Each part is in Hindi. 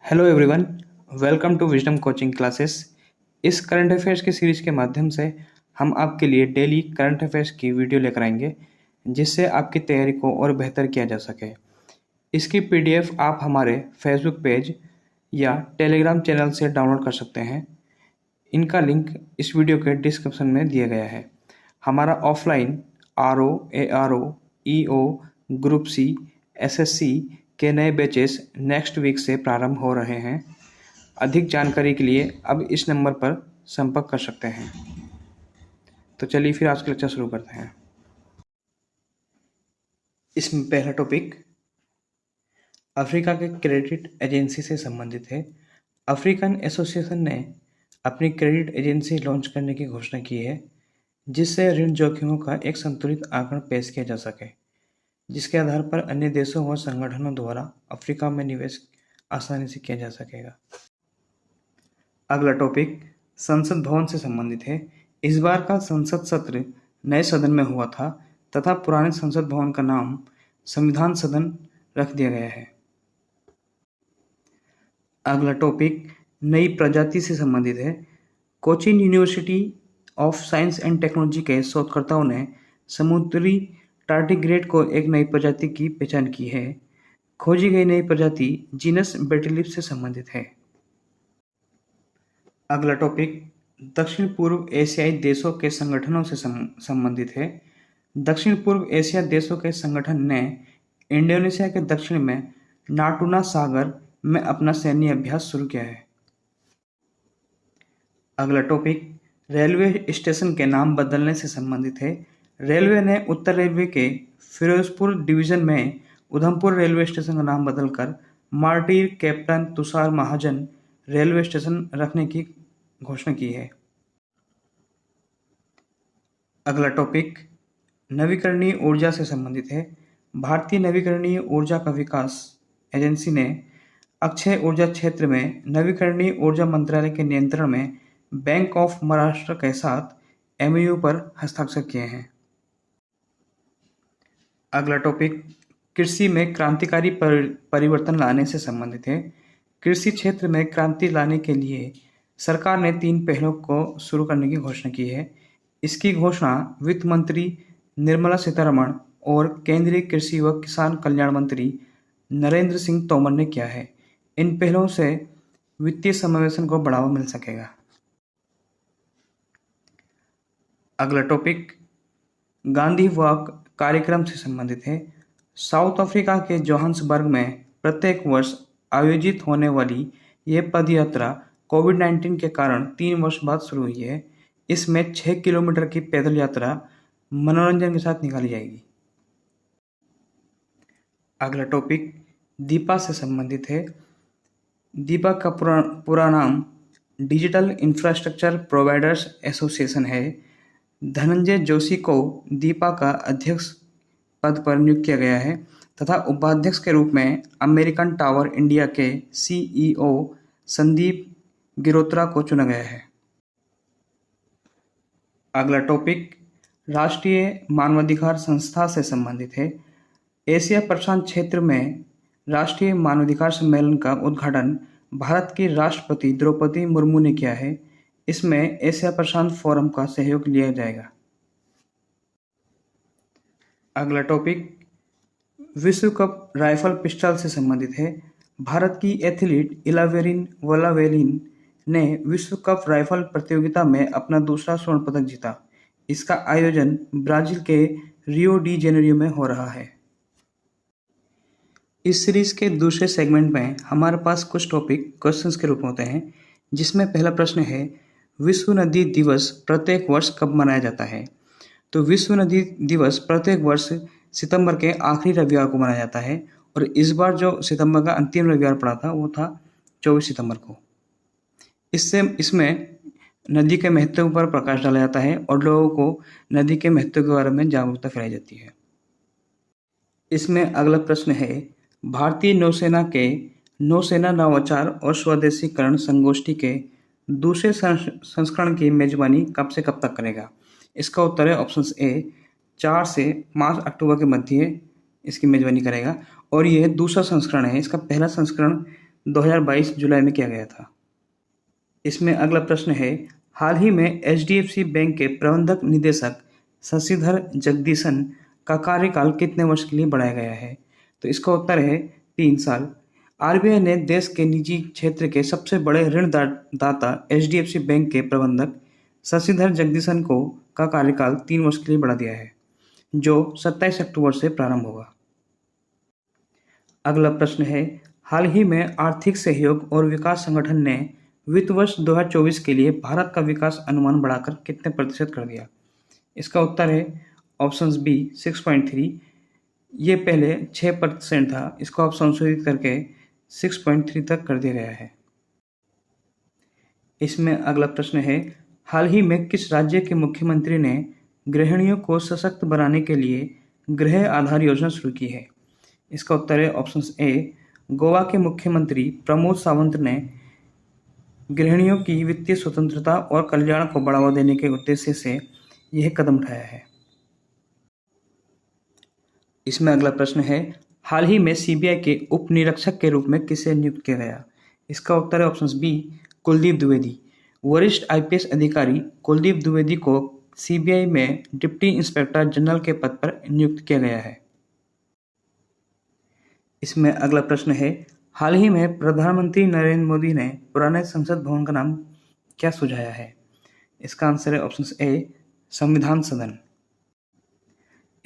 Hello everyone, welcome to Wisdom Coaching Classes. इस करंट अफेयर्स की सीरीज के माध्यम से हम आपके लिए डेली करंट अफेयर्स की वीडियो लेकर आएंगे, जिससे आपकी तैयारी को और बेहतर किया जा सके। इसकी पीडीएफ आप हमारे फेसबुक पेज या टेलीग्राम चैनल से डाउनलोड कर सकते हैं। इनका लिंक इस वीडियो के डिस्क्रिप्शन में दिया गया है। हमारा offline RO, ARO, EO, group C, SSC के नए बैचेस नेक्स्ट वीक से प्रारंभ हो रहे हैं। अधिक जानकारी के लिए अब इस नंबर पर संपर्क कर सकते हैं। तो चलिए फिर आज का लेक्चर शुरू करते हैं। इसमें पहला टॉपिक अफ्रीका के क्रेडिट एजेंसी से संबंधित है। अफ्रीकन एसोसिएशन ने अपनी क्रेडिट एजेंसी लॉन्च करने की घोषणा की है, जिससे ऋण जोखिमों का एक संतुलित आंकड़ा पेश किया जा सके, जिसके आधार पर अन्य देशों और संगठनों द्वारा अफ्रीका में निवेश आसानी से किया जा सकेगा। अगला टॉपिक संसद भवन से संबंधित है। इस बार का संसद सत्र नए सदन में हुआ था तथा पुराने संसद भवन का नाम संविधान सदन रख दिया गया है। अगला टॉपिक नई प्रजाति से संबंधित है। Cochin university of science and technology के शोधकर्ताओं ने समुद्री टार्डिग्रेड को एक नई प्रजाति की पहचान की है। खोजी गई नई प्रजाति जीनस बेटिलिप्स से संबंधित है। अगला टॉपिक दक्षिण पूर्व एशियाई देशों के संगठनों से संबंधित है। दक्षिण पूर्व एशिया देशों के संगठन ने इंडोनेशिया के दक्षिण में नाटुना सागर में अपना सैन्य अभ्यास शुरू किया है। अगला टॉपिक रेलवे स्टेशन के नाम बदलने से संबंधित है। रेलवे ने उत्तर रेलवे के फिरोजपुर डिवीजन में उधमपुर रेलवे स्टेशन का नाम बदलकर मार्टिर कैप्टन तुषार महाजन रेलवे स्टेशन रखने की घोषणा की है। अगला टॉपिक नवीकरणीय ऊर्जा से संबंधित है। भारतीय नवीकरणीय ऊर्जा का विकास एजेंसी ने अक्षय ऊर्जा क्षेत्र में नवीकरणीय ऊर्जा मंत्रालय के नियंत्रण में बैंक ऑफ महाराष्ट्र के साथ एमओयू पर हस्ताक्षर किए हैं। अगला टॉपिक कृषि में क्रांतिकारी परिवर्तन लाने से संबंधित है। कृषि क्षेत्र में क्रांति लाने के लिए सरकार ने 3 पहलों को शुरू करने की घोषणा की है। इसकी घोषणा वित्त मंत्री निर्मला सीतारमण और केंद्रीय कृषि व किसान कल्याण मंत्री नरेंद्र सिंह तोमर ने किया है। इन पहलों से वित्तीय समावेशन को बढ़ावा मिल सकेगा। अगला टॉपिक गांधी वॉक कार्यक्रम से संबंधित है। साउथ अफ्रीका के जोहान्सबर्ग में प्रत्येक वर्ष आयोजित होने वाली यह पदयात्रा कोविड-19 के कारण 3 वर्ष बाद शुरू हुई है। इसमें 6 किलोमीटर की पैदल यात्रा मनोरंजन के साथ निकाली जाएगी। अगला टॉपिक दीपा से संबंधित है। दीपा का पूरा नाम डिजिटल इंफ्रास्ट्रक्चर प्रोवाइडर्स एसोसिएशन है। धनंजय जोशी को दीपा का अध्यक्ष पद पर नियुक्त किया गया है तथा उपाध्यक्ष के रूप में अमेरिकन टावर इंडिया के सीईओ संदीप गिरोत्रा को चुना गया है। अगला टॉपिक राष्ट्रीय मानवाधिकार संस्था से संबंधित है। एशिया प्रशांत क्षेत्र में राष्ट्रीय मानवाधिकार सम्मेलन का उद्घाटन भारत की राष्ट्रपति द्रौपदी मुर्मू ने किया है। इसमें एशिया प्रशांत फोरम का सहयोग लिया जाएगा। अगला टॉपिक विश्व कप राइफल पिस्टल से संबंधित है। भारत की एथलीट इलावेरिन वलावेलिन ने विश्व कप राइफल प्रतियोगिता में अपना दूसरा स्वर्ण पदक जीता। इसका आयोजन ब्राजील के रियो डी जेनेरियो में हो रहा है। इस सीरीज के दूसरे सेगमेंट में हमारे पास कुछ टॉपिक क्वेश्चंस के रूप में होते हैं, जिसमें पहला प्रश्न है विश्व नदी दिवस प्रत्येक वर्ष कब मनाया जाता है। तो विश्व नदी दिवस प्रत्येक वर्ष सितंबर के आखिरी रविवार को मनाया जाता है और इस बार जो सितंबर का अंतिम रविवार पड़ा था वो था 24 सितंबर को। इसमें नदी के महत्व पर प्रकाश डाला जाता है और लोगों को नदी के महत्व के बारे में जागरूकता फैलाई जाती है। इसमें अगला प्रश्न है भारतीय नौसेना के नौसेना नवाचार और स्वदेशीकरण संगोष्ठी के दूसरे संस्करण की मेजबानी कब से कब तक करेगा। इसका उत्तर है ऑप्शन ए 4 से 5 अक्टूबर के मध्य इसकी मेजबानी करेगा और यह दूसरा संस्करण है। इसका पहला संस्करण 2022 जुलाई में किया गया था। इसमें अगला प्रश्न है, हाल ही में एचडीएफसी बैंक के प्रबंधक निदेशक शशिधर जगदीशन का कार्यकाल कितने वर्ष के लिए बढ़ाया गया है? तो इसका उत्तर है 3 साल। आरबीआई ने देश के निजी क्षेत्र के सबसे बड़े ऋण दाता एचडीएफसी बैंक के प्रबंधक शशिधर जगदीशन को का कार्यकाल 3 वर्ष के लिए बढ़ा दिया है, जो 27 अक्टूबर से प्रारंभ होगा। अगला प्रश्न है, हाल ही में आर्थिक सहयोग और विकास संगठन ने वित्त वर्ष 2024 के लिए भारत का विकास अनुमान बढ़ाकर कितने प्रतिशत कर दिया? इसका उत्तर है ऑप्शन बी 6.3। ये पहले 6% था, इसको अब संशोधित करके 6.3 तक कर दिया गया है। इसमें अगला प्रश्न है, हाल ही में किस राज्य के मुख्यमंत्री ने गृहिणियों को सशक्त बनाने के लिए गृह आधार योजना शुरू की है? इसका उत्तर है ऑप्शन ए, गोवा के मुख्यमंत्री प्रमोद सावंत ने गृहिणियों की वित्तीय स्वतंत्रता और कल्याण को बढ़ावा देने के उद्देश्य से यह कदम उठाया है। इसमें अगला प्रश्न है, हाल ही में सीबीआई के उप निरीक्षक के रूप में किसे नियुक्त किया गया? इसका उत्तर है ऑप्शन बी, कुलदीप द्विवेदी। वरिष्ठ आईपीएस अधिकारी कुलदीप द्विवेदी को सीबीआई में डिप्टी इंस्पेक्टर जनरल के पद पर नियुक्त किया गया है। इसमें अगला प्रश्न है, हाल ही में प्रधानमंत्री नरेंद्र मोदी ने पुराने संसद भवन का नाम क्या सुझाया है? इसका आंसर है ऑप्शन ए, संविधान सदन।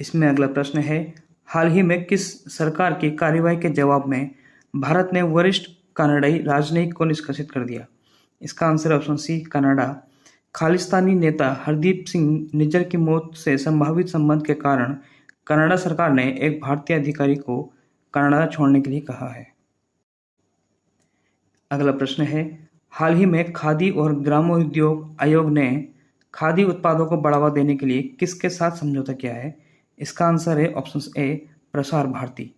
इसमें अगला प्रश्न है, हाल ही में किस सरकार की कार्रवाई के जवाब में भारत ने वरिष्ठ कनाडाई राजनयिक को निष्कासित कर दिया? इसका आंसर है ऑप्शन सी, कनाडा। खालिस्तानी नेता हरदीप सिंह निज्जर की मौत से संभावित संबंध के कारण कनाडा सरकार ने एक भारतीय अधिकारी को कनाडा छोड़ने के लिए कहा है। अगला प्रश्न है, हाल ही में खादी और ग्रामोद्योग आयोग ने खादी उत्पादों को बढ़ावा देने के लिए किसके साथ समझौता किया है? इसका आंसर है ऑप्शन ए, प्रसार भारती।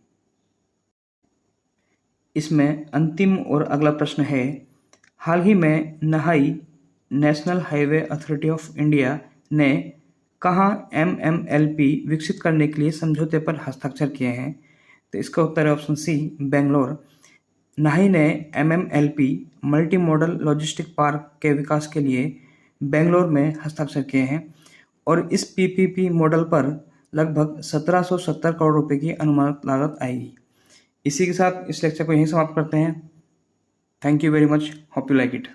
इसमें अंतिम और अगला प्रश्न है, हाल ही में नहाई national highway authority of India ने कहाँ एमएमएलपी विकसित करने के लिए समझौते पर हस्ताक्षर किए हैं? तो इसका उत्तर है ऑप्शन सी, बेंगलोर। नाही ने MMLP multi modal logistic park के विकास के लिए बेंगलोर में हस्ताक्षर किए हैं और इस पीपीपी मॉडल पर लगभग 1770 करोड़ रुपए की अनुमानित लागत आएगी। इसी के साथ इस लेक्चर को यहीं समाप्त करते हैं। Thank you very much, hope you like it.